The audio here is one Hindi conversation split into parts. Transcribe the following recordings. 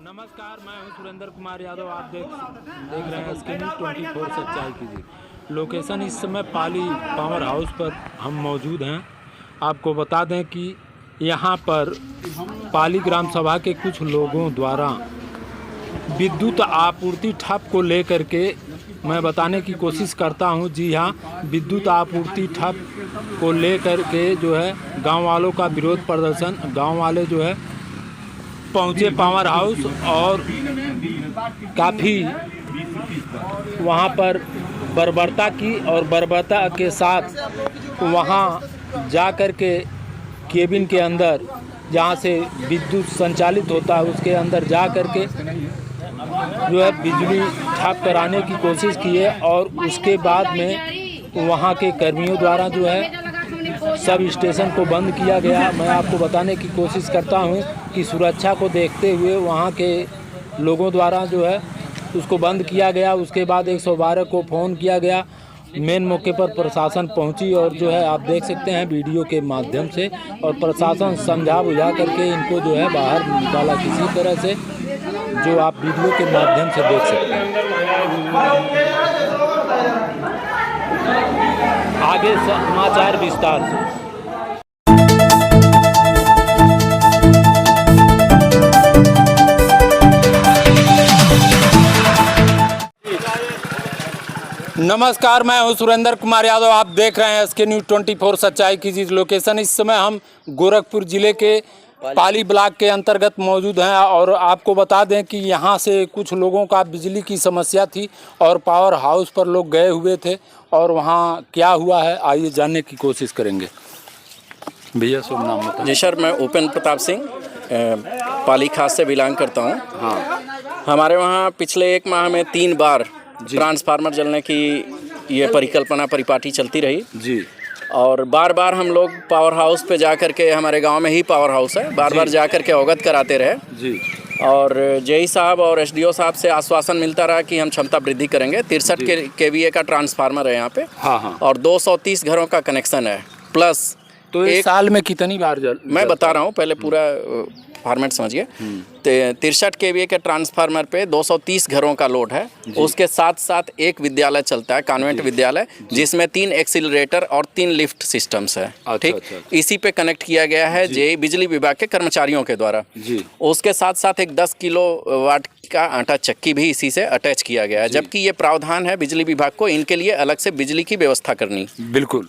नमस्कार, मैं हूं सुरेंद्र कुमार यादव। आप देख रहे हैं स्क्रीन 24 सच्चाई कीजिए। लोकेशन इस समय पाली पावर हाउस पर हम मौजूद हैं। आपको बता दें कि यहां पर पाली ग्राम सभा के कुछ लोगों द्वारा विद्युत आपूर्ति ठप को लेकर के मैं बताने की कोशिश करता हूं। जी हां, विद्युत आपूर्ति ठप को लेकर के जो है गांव वालों का विरोध प्रदर्शन, गांव वाले जो है पहुंचे पावर हाउस और काफ़ी वहां पर बर्बरता की और बर्बरता के साथ वहां जा कर के केबिन के अंदर जहां से विद्युत संचालित होता है उसके अंदर जा कर के जो है बिजली ठप कराने की कोशिश की है। और उसके बाद में वहां के कर्मियों द्वारा जो है सब स्टेशन को बंद किया गया। मैं आपको बताने की कोशिश करता हूं कि सुरक्षा को देखते हुए वहां के लोगों द्वारा जो है उसको बंद किया गया। उसके बाद 112 को फ़ोन किया गया। मेन मौके पर प्रशासन पहुंची और जो है आप देख सकते हैं वीडियो के माध्यम से, और प्रशासन समझा बुझा करके इनको जो है बाहर निकाला किसी तरह से, जो आप वीडियो के माध्यम से देख सकते हैं। आगे समाचार विस्तार से। नमस्कार, मैं हूं सुरेंद्र कुमार यादव। आप देख रहे हैं SK News 24 सच्चाई की चीज़। लोकेशन इस समय हम गोरखपुर ज़िले के पाली ब्लॉक के अंतर्गत मौजूद हैं और आपको बता दें कि यहां से कुछ लोगों का बिजली की समस्या थी और पावर हाउस पर लोग गए हुए थे और वहां क्या हुआ है आइए जानने की कोशिश करेंगे। भैया शुभ नाम बताएं। जी सर, मैं उपेंद्र प्रताप सिंह पाली खास से बिलोंग करता हूं। हाँ, हमारे वहां पिछले 1 माह में 3 बार ट्रांसफार्मर जलने की ये परिकल्पना परिपाटी चलती रही जी। और बार बार हम लोग पावर हाउस पे जा कर के, हमारे गांव में ही पावर हाउस है, बार बार जा कर के अवगत कराते रहे जी। और जेई साहब और SDO साहब से आश्वासन मिलता रहा कि हम क्षमता वृद्धि करेंगे। 63 KVA का ट्रांसफार्मर है यहाँ पे। हाँ। और 230 घरों का कनेक्शन है प्लस। तो एक साल में कितनी बार मैं बता रहा हूँ, पहले पूरा फॉर्मेट समझिए। 63 KVA के ट्रांसफार्मर पे 230 घरों का लोड है। उसके साथ साथ एक विद्यालय चलता है, कॉन्वेंट विद्यालय, जिसमें 3 एक्सीलरेटर और 3 लिफ्ट सिस्टम्स है। ठीक, इसी पे कनेक्ट किया गया है जेई बिजली विभाग के कर्मचारियों के द्वारा जी। उसके साथ साथ एक 10 किलोवाट का आटा चक्की भी इसी से अटैच किया गया है, जबकि ये प्रावधान है बिजली विभाग को इनके लिए अलग से बिजली की व्यवस्था करनी। बिल्कुल।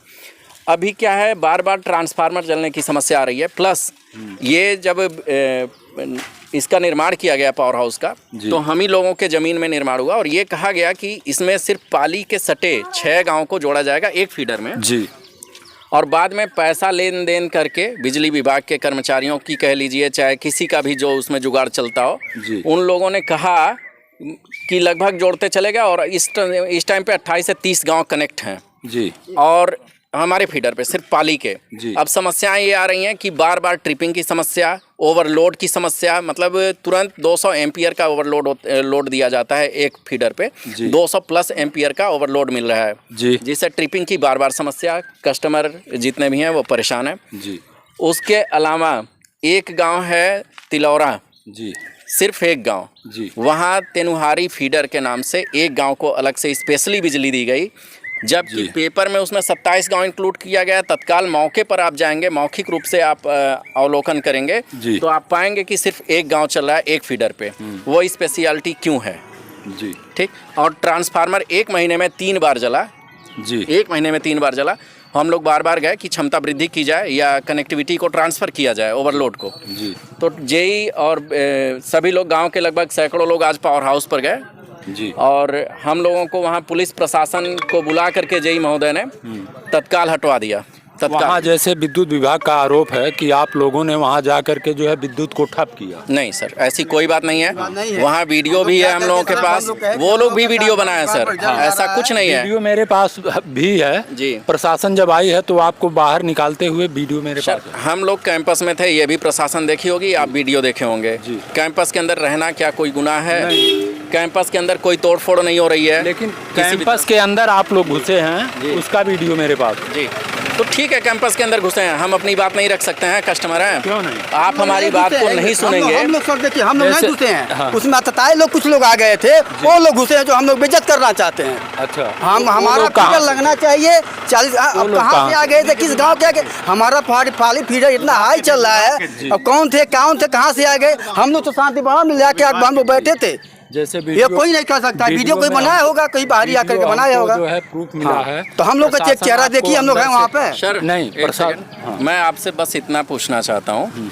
अभी क्या है, बार बार ट्रांसफार्मर जलने की समस्या आ रही है। प्लस ये जब इसका निर्माण किया गया पावर हाउस का, तो हम ही लोगों के ज़मीन में निर्माण हुआ और ये कहा गया कि इसमें सिर्फ पाली के सटे 6 गांव को जोड़ा जाएगा एक फीडर में जी। और बाद में पैसा लेन देन करके बिजली विभाग के कर्मचारियों की कह लीजिए, चाहे किसी का भी जो उसमें जुगाड़ चलता हो, उन लोगों ने कहा कि लगभग जोड़ते चलेगा और इस टाइम पे 28 से 30 गाँव कनेक्ट हैं जी। और हमारे फीडर पे सिर्फ पाली के अब समस्याएं ये आ रही हैं कि बार बार ट्रिपिंग की समस्या, ओवरलोड की समस्या, मतलब तुरंत 200 एम्पियर का लोड दिया जाता है एक फीडर पे, 200 प्लस एम्पियर का ओवरलोड मिल रहा है जी। जिससे ट्रिपिंग की बार बार समस्या, कस्टमर जितने भी हैं वो परेशान हैं जी। उसके अलावा एक गाँव है तिलौरा जी, सिर्फ एक गाँव जी, वहाँ तेनुहारी फीडर के नाम से एक गाँव को अलग से स्पेशली बिजली दी गई, जबकि पेपर में उसमें 27 गांव इंक्लूड किया गया। तत्काल मौके पर आप जाएंगे, मौखिक रूप से आप अवलोकन करेंगे तो आप पाएंगे कि सिर्फ एक गांव चल रहा है एक फीडर पे। वो स्पेशलिटी क्यों है जी? ठीक। और ट्रांसफार्मर 1 महीने में 3 बार जला जी। 1 महीने में 3 बार जला। हम लोग बार बार गए कि क्षमता वृद्धि की जाए या कनेक्टिविटी को ट्रांसफ़र किया जाए, ओवरलोड को जी। तो जेई और सभी लोग, गाँव के लगभग सैकड़ों लोग आज पावर हाउस पर गए जी। और हम लोगों को वहाँ पुलिस प्रशासन को बुला करके जेई महोदय ने तत्काल हटवा दिया। वहाँ जैसे विद्युत विभाग का आरोप है कि आप लोगों ने वहाँ जा करके जो है विद्युत को ठप किया। नहीं सर, ऐसी कोई बात नहीं है। वहाँ वीडियो भी है हम लोगों के पास, वो लोग भी वीडियो बनाए सर। ऐसा कुछ नहीं है। वीडियो मेरे पास भी है जी। प्रशासन जब आई है तो आपको बाहर निकालते हुए वीडियो मेरे पास है। हम लोग कैंपस में थे, ये भी प्रशासन देखी होगी, आप वीडियो देखे होंगे। कैंपस के अंदर रहना क्या कोई गुनाह है? कैंपस के अंदर कोई तोड़फोड़ नहीं हो रही है, लेकिन कैंपस के अंदर आप लोग घुसे हैं, उसका वीडियो मेरे पास जी। तो ठीक है, कैंपस के अंदर घुसे हैं, हम अपनी बात नहीं रख सकते हैं, कस्टमर हैं। क्यों नहीं? आप हमारी बात को नहीं सुनेंगे। हम लोग सर देखिए, हम लोग नहीं घुसे हैं। हाँ। उसमें अतताई लोग, कुछ लोग आ गए थे, वो लोग घुसे हैं जो हम लोग बेइज्जत करना चाहते हैं। अच्छा, हम हमारा फीडर लगना चाहिए 40। अब कहाँ से आ गए थे, किस गांव के आ गए? हमारा पाली फीडर इतना हाई चल रहा है। अब कौन थे कहाँ से आ गए? हम लोग तो शांति बाड़ा में जाके हम लोग बैठे थे। जैसे ये कोई नहीं कर सकता। वीडियो कोई बनाया होगा, कहीं बाहरी आकर के बनाया होगा, जो है प्रूफ मिला है। तो हम लोग का चेक चेहरा देखिए, हम लोग हैं वहाँ पे। सर नहीं, एक सेकंड, मैं आपसे बस इतना पूछना चाहता हूँ,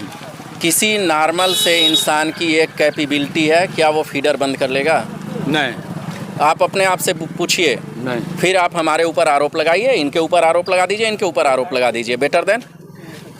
किसी नॉर्मल से इंसान की एक कैपेबिलिटी है, क्या वो फीडर बंद कर लेगा? नहीं, आप अपने आप से पूछिए, नहीं। फिर आप हमारे ऊपर आरोप लगाइए, इनके ऊपर आरोप लगा दीजिए, इनके ऊपर आरोप लगा दीजिए, बेटर देन।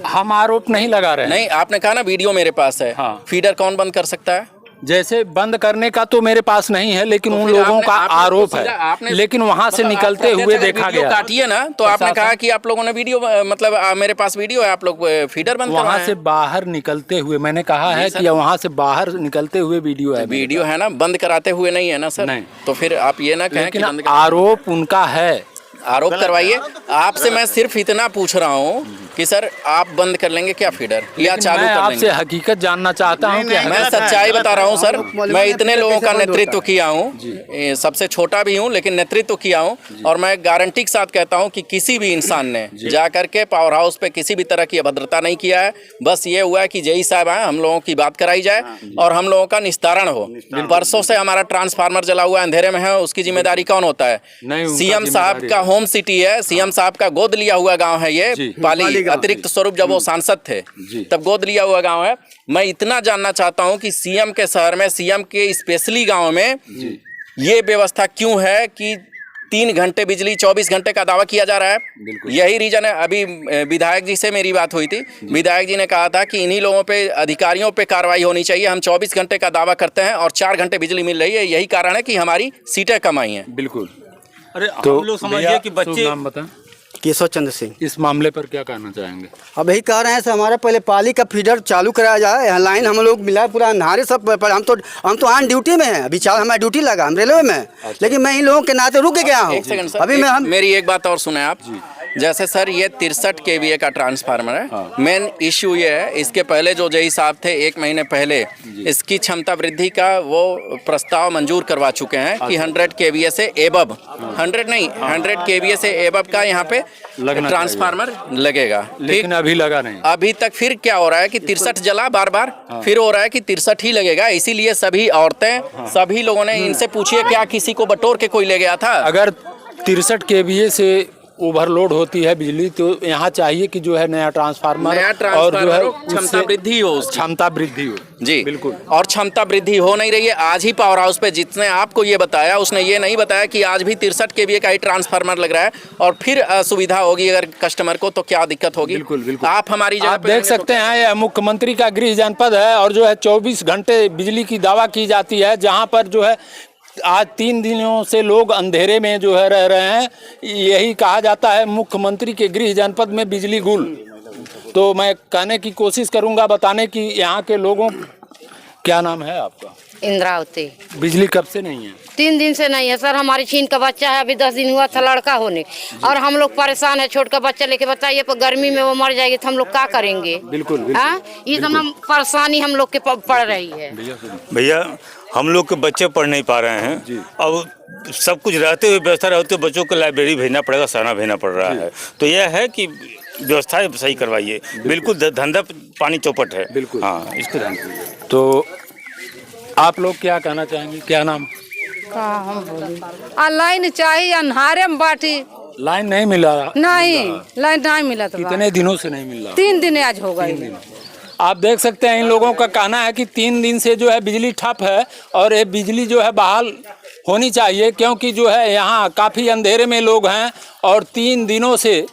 हम आरोप नहीं लगा रहे हैं। नहीं, आपने कहा ना वीडियो मेरे पास है। हाँ। फीडर कौन बंद कर सकता है? जैसे बंद करने का तो मेरे पास नहीं है, लेकिन तो उन फिर लोगों का आपने आरोप तो है। लेकिन वहां से निकलते हुए देखा गया। काटिए ना, तो आपने कहा कि आप लोगों ने वीडियो, मतलब मेरे पास वीडियो है, आप लोग फीडर बंद वहां करवाए से हैं। बाहर निकलते हुए मैंने कहा है कि वहां से बाहर निकलते हुए वीडियो है। वीडियो है ना, बंद कराते हुए नहीं है ना सर? नहीं। तो फिर आप ये ना कहें कि लेकिन बंद आरोप उनका है। आरोप करवाइए। आपसे मैं सिर्फ इतना पूछ रहा हूँ कि सर आप बंद कर लेंगे क्या फीडर, या चालू मैं कर आपसे लेंगे? हकीकत जानना चाहता हूँ कि मैं सच्चाई बता रहा हूँ सर। मैं इतने लोगों का नेतृत्व किया हूँ, सबसे छोटा भी हूँ लेकिन नेतृत्व किया हूँ, और मैं गारंटी के साथ कहता हूँ कि किसी भी इंसान ने जा करके पावर हाउस पे किसी भी तरह की अभद्रता नहीं किया है। बस ये हुआ है कि जेई साहब आए, हम लोगों की बात कराई जाए और हम लोगों का निस्तारण हो। परसों से हमारा ट्रांसफार्मर जला हुआ अंधेरे में है, उसकी जिम्मेदारी कौन होता है? सीएम साहब का होम सिटी है, सीएम साहब का गोद लिया हुआ गांव है ये पाली अतिरिक्त स्वरूप। जब वो सांसद थे तब गोद लिया हुआ गांव है। मैं इतना जानना चाहता हूं कि सीएम के शहर में, सीएम के स्पेशली गांव में ये व्यवस्था क्यों है कि 3 घंटे बिजली 24 घंटे का दावा किया जा रहा है? यही रीजन है। अभी विधायक जी से मेरी बात हुई थी, विधायक जी ने कहा था कि इन्हीं लोगों पे, अधिकारियों पे कार्रवाई होनी चाहिए। हम 24 घंटे का दावा करते हैं और 4 घंटे बिजली मिल रही है, यही कारण है कि हमारी सीटें कम आई हैं। बिल्कुल। अरे तो हम लोग समझिए कि बच्चे, नाम बताएं। केशव चंद्र सिंह। इस मामले पर क्या कहना चाहेंगे? अब यही कह रहे हैं सर, हमारा पहले पाली का फीडर चालू कराया जाए। यहाँ लाइन हम लोग मिला है पूरा अंधारे सब पर। हम तो ऑन ड्यूटी में हैं, अभी हमारा ड्यूटी लगा, हम रेलवे में। लेकिन मैं इन लोगों के नाते रुक गया हूँ। एक सेकंड सर, अभी मेरी एक बात और सुने आप। जैसे सर ये 63 kVA का ट्रांसफार्मर है। मेन इश्यू ये है, इसके पहले जो जेई साहब थे 1 महीने पहले इसकी क्षमता वृद्धि का वो प्रस्ताव मंजूर करवा चुके हैं कि 100 kVA से एबव, 100 नहीं 100 kVA से एबव का यहाँ पे ट्रांसफार्मर लगेगा। लेकिन अभी लगा नहीं। अभी तक फिर क्या हो रहा है कि 63 जला बार बार, फिर हो रहा है कि 63 ही लगेगा। इसीलिए सभी औरतें, सभी लोगों ने, इनसे पूछिए क्या किसी को बटोर के कोई ले गया था? अगर 63 kVA से ओवरलोड होती है बिजली तो यहाँ चाहिए कि जो है नया ट्रांसफार्मर और जो है क्षमता वृद्धि हो, क्षमता वृद्धि हो। जी बिल्कुल। और क्षमता वृद्धि हो नहीं रही है। आज ही पावर हाउस पे जिसने आपको ये बताया, उसने ये नहीं बताया कि आज भी 63 kVA का ही ट्रांसफार्मर लग रहा है और फिर असुविधा होगी अगर कस्टमर को, तो क्या दिक्कत होगी? बिल्कुल बिल्कुल। आप हमारी जगह आप पे देख रहेंगे सकते हैं, यह मुख्यमंत्री का गृह जनपद है और जो है 24 घंटे बिजली की दावा की जाती है, जहाँ पर जो है आज 3 दिनों से लोग अंधेरे में जो है रह रहे हैं। यही कहा जाता है मुख्यमंत्री के गृह जनपद में बिजली गुल। तो मैं कहने की कोशिश करूंगा, बताने की यहाँ के लोगों। क्या नाम है आपका? इंद्रावती। बिजली कब से नहीं है? 3 दिन से नहीं है सर। हमारी छीन का बच्चा है, अभी 10 दिन हुआ था लड़का होने, और हम लोग परेशान है। छोट का बच्चा लेके बताइए, पर गर्मी में वो मर जाएगी तो हम लोग क्या करेंगे? बिल्कुल, बिल्कुल। हाँ, ये तो हम परेशानी हम लोग के पड़ रही है। भैया हम लोग के बच्चे पढ़ नहीं पा रहे हैं। अब सब कुछ रहते हुए, व्यवस्था रहते हुए बच्चों को लाइब्रेरी भेजना पड़ेगा, सराहना भेजना पड़ रहा है। तो यह है कि व्यवस्था सही करवाइए। बिल्कुल धंधा पानी चौपट है। बिल्कुल। हाँ, इसको ध्यान दीजिए। तो आप लोग क्या कहना चाहेंगे? क्या नाम? लाइन चाहिए, अन्हारे में बाटी। लाइन नहीं मिला? नहीं, लाइन नहीं मिला। तो कितने दिनों से नहीं मिल रहा? 3 दिन आज हो गए। आप देख सकते हैं, इन लोगों का कहना है कि 3 दिन से जो है बिजली ठप है और ये बिजली जो है बहाल होनी चाहिए, क्योंकि जो है यहाँ काफ़ी अंधेरे में लोग हैं और 3 दिनों से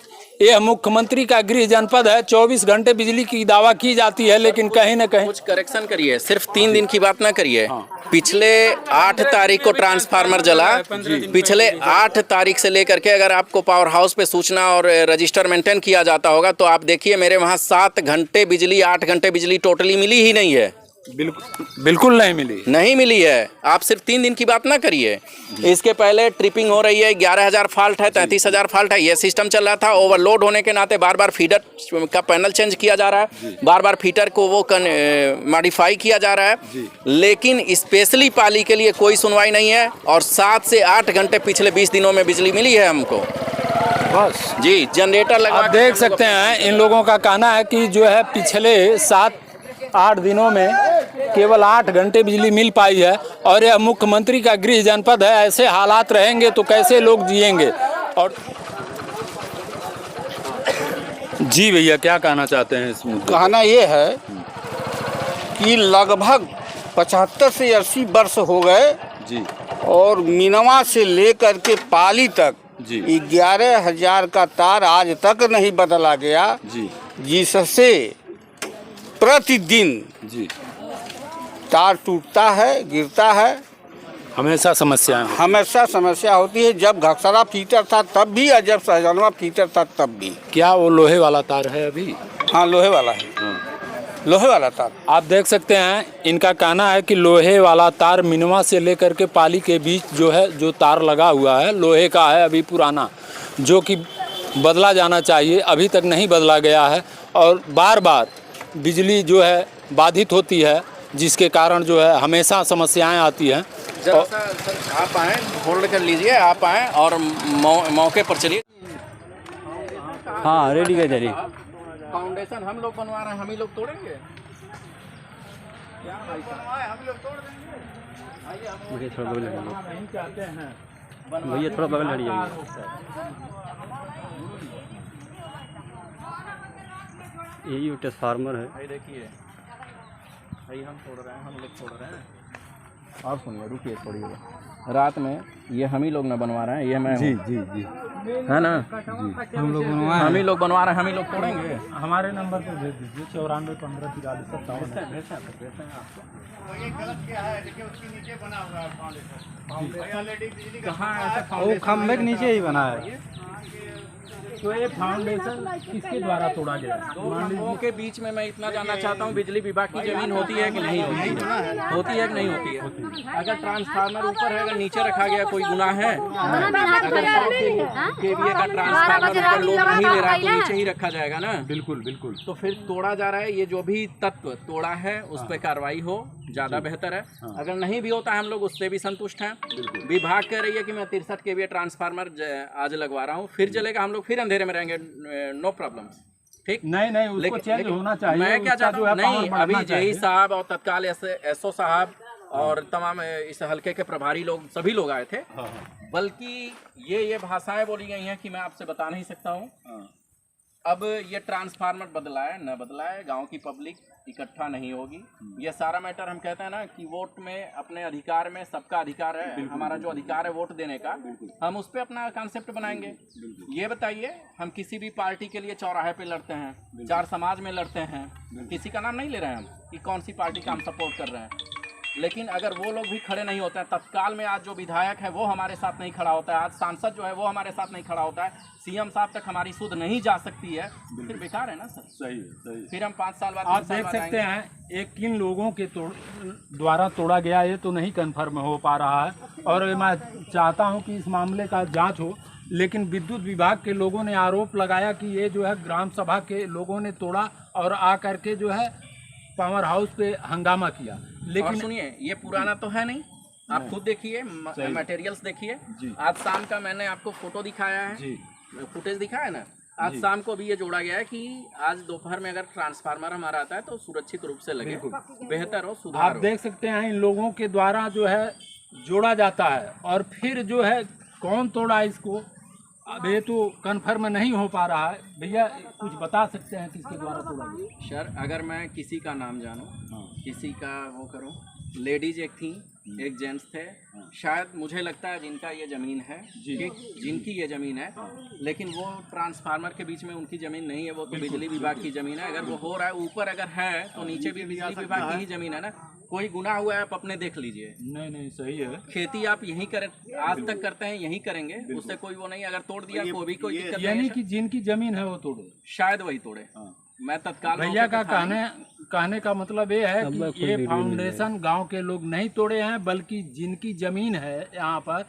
यह मुख्यमंत्री का गृह जनपद है। 24 घंटे बिजली की दावा की जाती है, लेकिन कहीं न कहीं कुछ करेक्शन करिए। सिर्फ 3 दिन की बात ना करिए। पिछले 8 तारीख को ट्रांसफार्मर जला। पिछले 8 तारीख से लेकर के अगर आपको पावर हाउस पे सूचना और रजिस्टर मेंटेन किया जाता होगा तो आप देखिए, मेरे वहाँ 7 घंटे बिजली, 8 घंटे बिजली टोटली मिली ही नहीं है। बिल्कुल नहीं मिली। नहीं मिली है। आप सिर्फ 3 दिन की बात ना करिए, इसके पहले ट्रिपिंग हो रही है, 11,000 फॉल्ट है, 33,000 फॉल्ट है, ये सिस्टम चल रहा था। ओवरलोड होने के नाते बार बार फीडर का पैनल चेंज किया जा रहा है, बार बार फीडर को वो मॉडिफाई किया जा रहा है, लेकिन स्पेशली पाली के लिए कोई सुनवाई नहीं है। और 7 से 8 घंटे पिछले 20 दिनों में बिजली मिली है हमको बस जी। जनरेटर लगा आप देख सकते हैं, इन लोगों का कहना है कि जो है पिछले 7-8 दिनों में केवल 8 घंटे बिजली मिल पाई है। और यह मुख्यमंत्री का गृह जनपद है, ऐसे हालात रहेंगे तो कैसे लोग जिएंगे। और जी भैया क्या कहना चाहते हैं इसमें? कहना ये है कि लगभग 75 से 80 वर्ष हो गए जी और मिनवा से लेकर के पाली तक जी 11,000 का तार आज तक नहीं बदला गया, जी जिससे प्रतिदिन जी तार टूटता है, गिरता है, हमेशा समस्याएं हैं। हमेशा समस्या होती है। जब घक्सरा फीटर था तब भी और जब सहजनवा फीटर था तब भी। क्या वो लोहे वाला तार है अभी? हाँ, लोहे वाला है, लोहे वाला तार। आप देख सकते हैं, इनका कहना है कि लोहे वाला तार मिनवा से लेकर के पाली के बीच जो है, जो तार लगा हुआ है लोहे का है, अभी पुराना, जो कि बदला जाना चाहिए, अभी तक नहीं बदला गया है। और बार बार बिजली जो है बाधित होती है, जिसके कारण जो है हमेशा समस्याएं आती हैं। जरा सा सर आप आएँ, होल्ड कर लीजिए, आप आएँ और मौके पर चलिए। हाँ, रेडी कर चलिए। फाउंडेशन हम लोग बनवा रहे हैं, हम ही लोग तोड़ेंगे? भैया थोड़ा बगल हट जाइए। यही ट्रांसफार्मर है। देखिए भाई, हम तोड़ रहे हैं, हम लोग तोड़ रहे हैं। और सुनिए, रुकिए थोड़ी देर। रात में ये हम ही लोग ना बनवा रहे हैं, ये मैं जी जी जी है ना, हम लोग बनवाए, हम ही लोग बनवा रहे हैं, हम ही लोग तोड़ेंगे। हमारे नंबर पे भेज दीजिए 94 15 43 57। कहाँ ऐसा वो खंभे के नीचे ही बना है। तो ये फाउंडेशन किसके द्वारा तोड़ा गया? लोगों के बीच में मैं इतना जानना चाहता हूँ, बिजली विभाग की जमीन होती है कि नहीं होती है? होती है कि नहीं होती है? अगर ट्रांसफार्मर ऊपर है, अगर नीचे रखा गया, कोई गुनाह है? अगर 100 KVA का ट्रांसफार्मर ऊपर लोड नहीं ले रहा है तो नीचे ही रखा जाएगा ना? बिल्कुल बिल्कुल। तो फिर तोड़ा जा रहा है। ये जो भी तत्व तोड़ा है उस पर कार्रवाई हो, ज़्यादा बेहतर है। अगर नहीं भी होता है, हम लोग उससे भी संतुष्ट हैं। विभाग कह रही है कि मैं 63 KVA ट्रांसफार्मर आज लगवा रहा हूँ, फिर जलेगा, हम लोग फिर अंधेरे में रहेंगे, नो प्रॉब्लम। ठीक, नहीं उसको चेंज होना चाहिए। मैं क्या चाहता हूँ, नहीं अभी चाहिए। जेई साहब और तत्काल एसओ साहब और तमाम इस हल्के के प्रभारी लोग, सभी लोग आए थे। बल्कि ये भाषाएं बोली गई हैं कि मैं आपसे बता नहीं सकता हूँ। अब ये ट्रांसफार्मर बदला है न बदला है, गांव की पब्लिक इकट्ठा नहीं होगी। ये सारा मैटर, हम कहते हैं ना कि वोट में अपने अधिकार में सबका अधिकार है, हमारा जो अधिकार है वोट देने का, हम उस पर अपना कॉन्सेप्ट बनाएंगे। ये बताइए, हम किसी भी पार्टी के लिए चौराहे पे लड़ते हैं, 4 समाज में लड़ते हैं, किसी का नाम नहीं ले रहे हैं हम कि कौन सी पार्टी का हम सपोर्ट कर रहे हैं, लेकिन अगर वो लोग भी खड़े नहीं होते हैं, तत्काल में आज जो विधायक है वो हमारे साथ नहीं खड़ा होता है, आज सांसद जो है वो हमारे साथ नहीं खड़ा होता है, सीएम साहब तक हमारी सुध नहीं जा सकती है, फिर बेकार है ना सर। सही। फिर हम 5 साल बाद आप देख सकते हैं, एक किन लोगों के द्वारा तोड़ा गया ये तो नहीं कन्फर्म हो पा रहा है। और मैं चाहता हूं कि इस मामले का जांच हो, लेकिन विद्युत विभाग के लोगों ने आरोप लगाया कि ये जो है ग्राम सभा के लोगों ने तोड़ा और आ करके जो है पावर हाउस पे हंगामा किया। लेकिन सुनिए, ये पुराना तो है नहीं, आप खुद देखिए, मटेरियल्स देखिए। आज शाम का मैंने आपको फोटो दिखाया है, फुटेज दिखाया है ना। आज शाम को भी ये जोड़ा गया है कि आज दोपहर में अगर ट्रांसफार्मर हमारा आता है तो सुरक्षित रूप से लगे, बेहतर हो, सुधार आप देख सकते हैं, इन लोगों के द्वारा जो है जोड़ा जाता है और फिर जो है कौन तोड़ा इसको, अब ये तो कन्फर्म नहीं हो पा रहा है। भैया कुछ बता सकते हैं किसके द्वारा तोड़ा गया? सर, अगर मैं किसी का नाम जानूं, किसी का वो करूं, लेडीज एक थी, एक जेंट्स थे, शायद मुझे लगता है जिनका ये ज़मीन है, जिनकी ये ज़मीन है, लेकिन वो ट्रांसफार्मर के बीच में उनकी ज़मीन नहीं है, वो तो बिजली विभाग की ज़मीन है। अगर वो हो रहा है ऊपर अगर है तो नीचे भी बिजली विभाग की ही ज़मीन है ना। कोई गुनाह हुआ है आप अपने देख लीजिए। नहीं सही है। खेती आप यहीं करें, आज तक करते हैं, यहीं करेंगे, उससे कोई वो नहीं। अगर तोड़ दिया तो भी कोई दिक्कत नहीं, यानी कि जिनकी जमीन है वो तोड़े, शायद वही तोड़े। मैं तत्काल भैया का कहने का मतलब ये है कि ये फाउंडेशन गांव के लोग नहीं तोड़े हैं, बल्कि जिनकी जमीन है यहाँ पर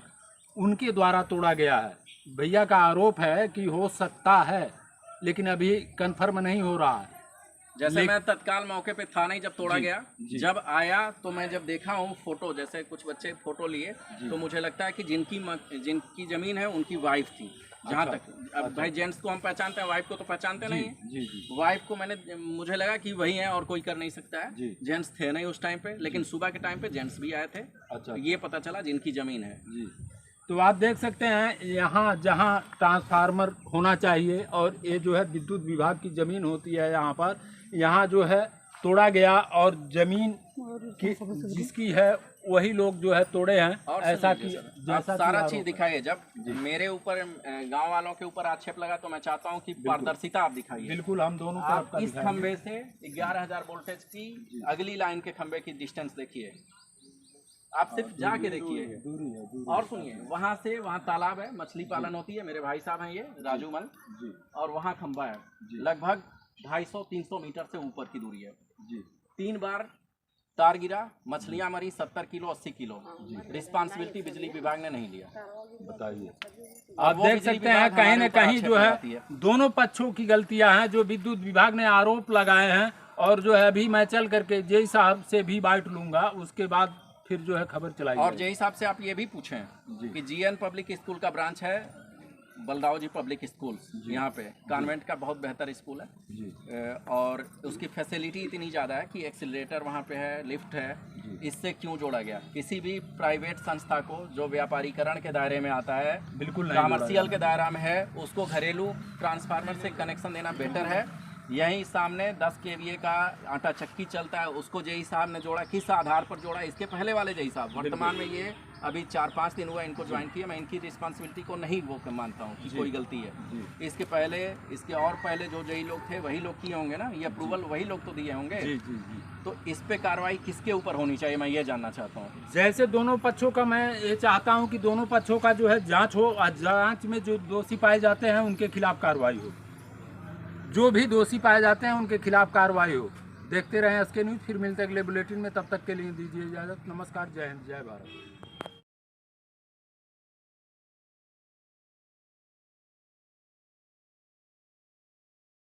उनके द्वारा तोड़ा गया है। भैया का आरोप है कि हो सकता है, लेकिन अभी कंफर्म नहीं हो रहा है। जैसे मैं तत्काल मौके पे था नहीं जब तोड़ा गया, जब आया तो मैं जब देखा हूँ फोटो, जैसे कुछ बच्चे फोटो लिए, तो मुझे लगता है कि जिनकी जमीन है उनकी वाइफ थी। जहाँ तक अब भाई जेंट्स को हम पहचानते हैं, वाइफ को तो पहचानते नहीं है। वाइफ को मुझे लगा कि वही है और कोई कर नहीं सकता है। जेंट्स थे नहीं उस टाइम पे, लेकिन सुबह के टाइम पे जेंट्स भी आए थे। तो ये पता चला जिनकी जमीन है। तो आप देख सकते हैं यहाँ जहाँ ट्रांसफार्मर होना चाहिए और ये जो है विद्युत विभाग की ज़मीन होती है, यहाँ जो है तोड़ा गया और ज़मीन की जिसकी है वही लोग जो है तोड़े हैं। और ऐसा कि जैसा सारा चीज़ दिखाइए। जब मेरे ऊपर गांव वालों के ऊपर आक्षेप लगा तो मैं चाहता हूं कि पारदर्शिता आप दिखाइए। बिल्कुल, हम दोनों आप इस खंबे से 11,000 वोल्टेज की अगली लाइन के खंबे की डिस्टेंस देखिए, आप सिर्फ जाके देखिए और सुनिए। वहाँ से वहाँ तालाब है, मछली पालन होती है, मेरे भाई साहब हैं ये राजू मल, और वहाँ खंबा है। लगभग 250-300 मीटर से ऊपर की दूरी है। 3 बार तार गिरा, मछलियाँ मरी 70 किलो 80 किलो। रिस्पांसिबिलिटी बिजली विभाग ने नहीं लिया। बताइए, आप देख सकते हैं कहीं न कहीं जो है दोनों पक्षों की गलतियां हैं। जो विद्युत विभाग ने आरोप लगाए हैं, और जो है अभी मैं चल करके जेई साहब से भी बाइट लूंगा, उसके बाद फिर जो है खबर चलाई। और जेई साहब से आप ये भी पूछें कि जीएन पब्लिक स्कूल का ब्रांच है बलदाऊ जी पब्लिक स्कूल, यहाँ पे कॉन्वेंट का बहुत बेहतर स्कूल है। और उसकी फैसिलिटी इतनी ज़्यादा है कि एक्सीलरेटर वहाँ पे है, लिफ्ट है। इससे क्यों जोड़ा गया? किसी भी प्राइवेट संस्था को जो व्यापारीकरण के दायरे में आता है, बिल्कुल कॉमर्शियल के दायरा में है, उसको घरेलू ट्रांसफार्मर से कनेक्शन देना बेटर है। यहीं सामने 10 kVA का आटा चक्की चलता है, उसको जेई साहब ने जोड़ा। किस आधार पर जोड़ा? इसके पहले वाले जेई साहब, वर्तमान में ये अभी 4-5 दिन हुआ इनको ज्वाइन किया। मैं इनकी रिस्पांसिबिलिटी को नहीं वो मानता हूँ कि कोई गलती है। इसके पहले, इसके और पहले जो जेई लोग थे वही लोग किए होंगे ना, ये अप्रूवल वही लोग तो दिए होंगे। तो इस पे कार्रवाई किसके ऊपर होनी चाहिए, मैं ये जानना चाहता हूँ। जैसे दोनों पक्षों का मैं ये चाहता हूँ कि दोनों पक्षों का जो है जांच हो, और जांच में जो दोषी पाए जाते हैं उनके खिलाफ कार्रवाई हो। जो भी दोषी पाए जाते हैं उनके खिलाफ कार्रवाई हो। देखते रहें SK न्यूज़। फिर मिलते हैं अगले बुलेटिन में, तब तक के लिए दीजिए इजाज़त। नमस्कार, जय हिंद, जय भारत।